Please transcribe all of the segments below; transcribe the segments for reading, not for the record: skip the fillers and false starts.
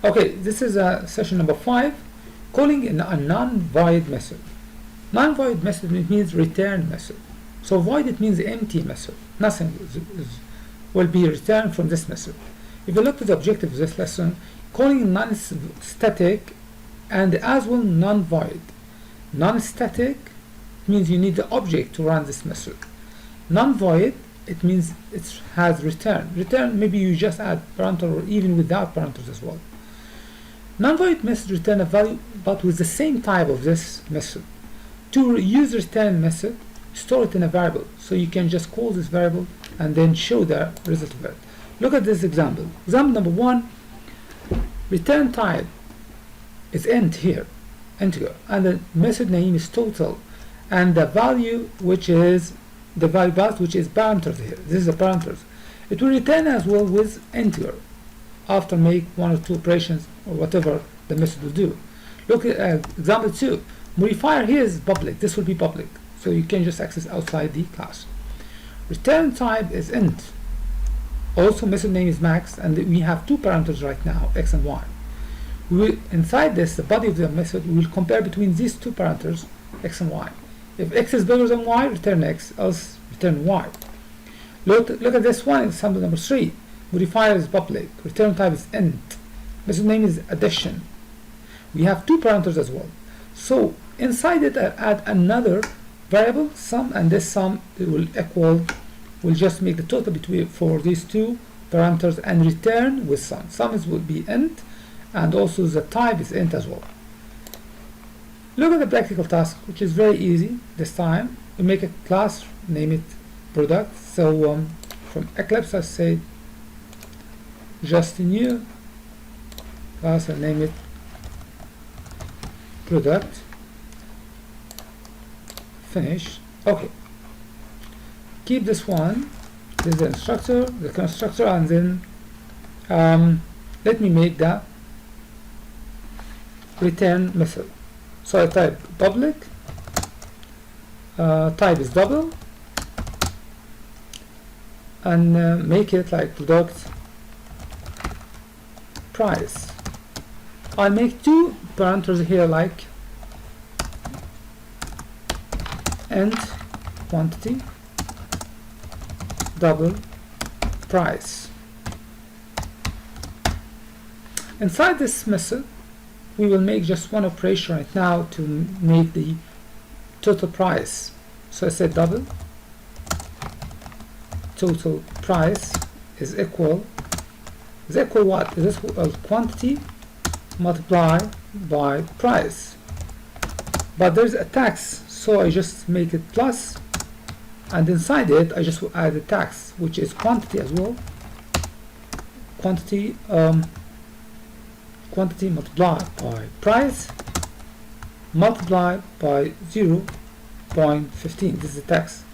Okay, this is session number 5, calling in a non-void method. Non-void method, it means return method. So void, it means empty method. Nothing will be returned from this method. If you look at the objective of this lesson, calling non-static and as well non-void. Non-static means you need the object to run this method. Non-void, it means it has return. Return, maybe you just add parameter or even without parameters as well. Non-void method return a value but with the same type of this method. To use return method, store it in a variable. So you can just call this variable and then show the result of it. Look at this example. Example number 1, return type is int here, integer, and the method name is total, and the value which is the value path which is parameters here. This is the parameters. It will return as well with integer after make one or two operations or whatever the method will do. Look at example 2. Modifier here is public. This will be public, so you can just access outside the class. Return type is int. Also method name is max, and we have two parameters right now, x and y. We will, inside this, the body of the method, we will compare between these two parameters, x and y. If x is bigger than y, return x, else return y. Look at this one, example number 3. Modifier is public, return type is int, method name is addition. We have two parameters as well. So inside it, I add another variable, sum, and this sum will equal, will just make the total between for these two parameters and return with sum. Sum will be int, and also the type is int as well. Look at the practical task, which is very easy this time. We make a class, name it product. So from Eclipse, I say just a new class and name it product. Finish. Okay. Keep this one. This is the instructor, the constructor, and then let me make that return method. So I type public, type is double, and make it like product price. I'll make two parameters here like int quantity double price. Inside this method, we will make just one operation right now to make the total price. So I said double total price is equal what? Is this quantity multiplied by price. But there's a tax, so I just make it plus, and inside it I just will add a tax which is quantity as well. Quantity multiplied by price multiplied by 0.15. This is the tax.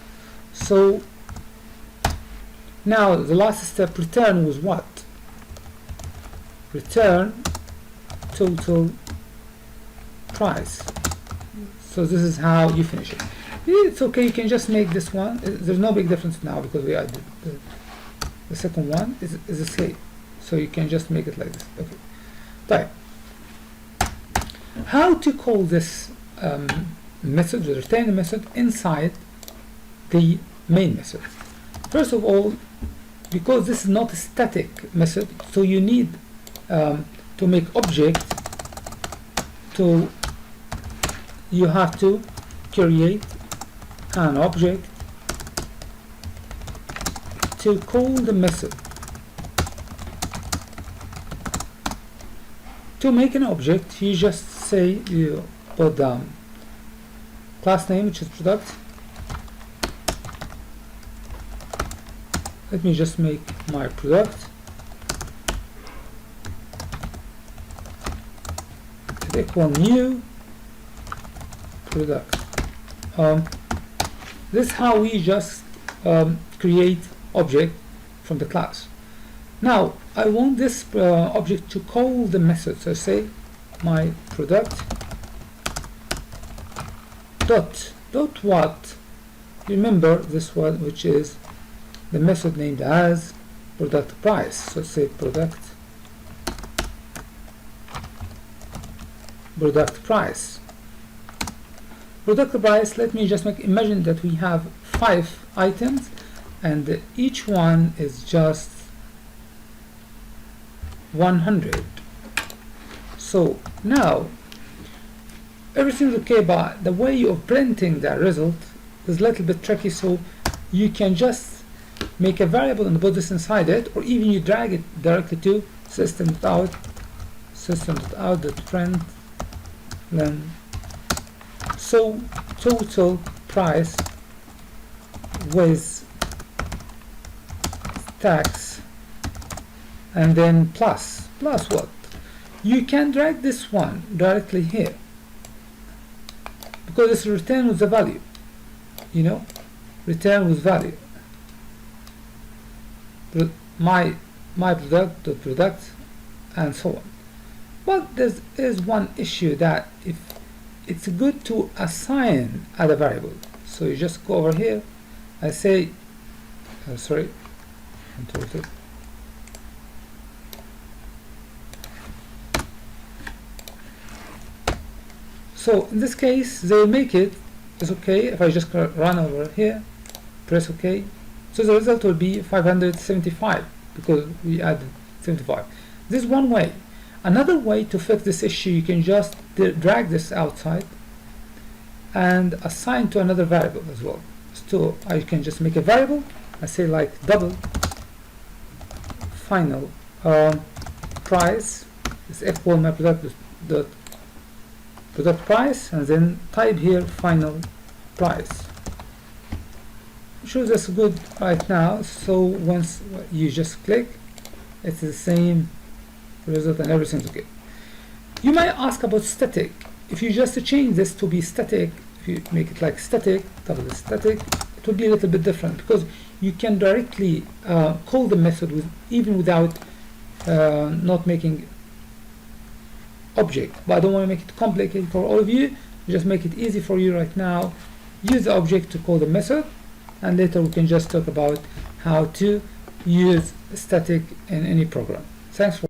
So now the last step, return was what? Return total price. So this is how you finish it. It's okay, you can just make this one. There's no big difference now because we added the second one is the same. So you can just make it like this. Okay. Right. How to call this method, the return method, inside the main method? First of all, because this is not a static method, so you need to make object, you have to create an object to call the method. To make an object, you just say, you put down class name, which is product. Let me just make my product. It equal new product. This is how we just create object from the class. Now I want this object to call the method, so say my product dot what? Remember this one, which is the method named as product price. So say product product price. Product price, let me just imagine that we have 5 items and each one is just 100. So now everything's okay, but the way of printing that result is a little bit tricky, so you can just make a variable and put this inside it, or even you drag it directly to system.out print then so total price with tax and then plus what? You can drag this one directly here because it's return with the value, you know, return with value. My product, the product, and so on. But there is one issue that if it's good to assign other variable. So you just go over here. I say, sorry, Control-T. So in this case, they make it is okay if I just run over here, press OK. So the result will be 575 because we added 75. This is one way. Another way to fix this issue, you can just drag this outside and assign to another variable as well. So I can just make a variable. I say like double final price is equal my product price, and then type here final price. Shows us good right now. So once you just click, it's the same result and everything's okay. You might ask about static. If you just change this to be static, if you make it like static, double static, it will be a little bit different because you can directly call the method even without not making object. But I don't want to make it complicated for all of you. Just make it easy for you right now. Use the object to call the method, and later we can just talk about how to use static in any program. Thanks for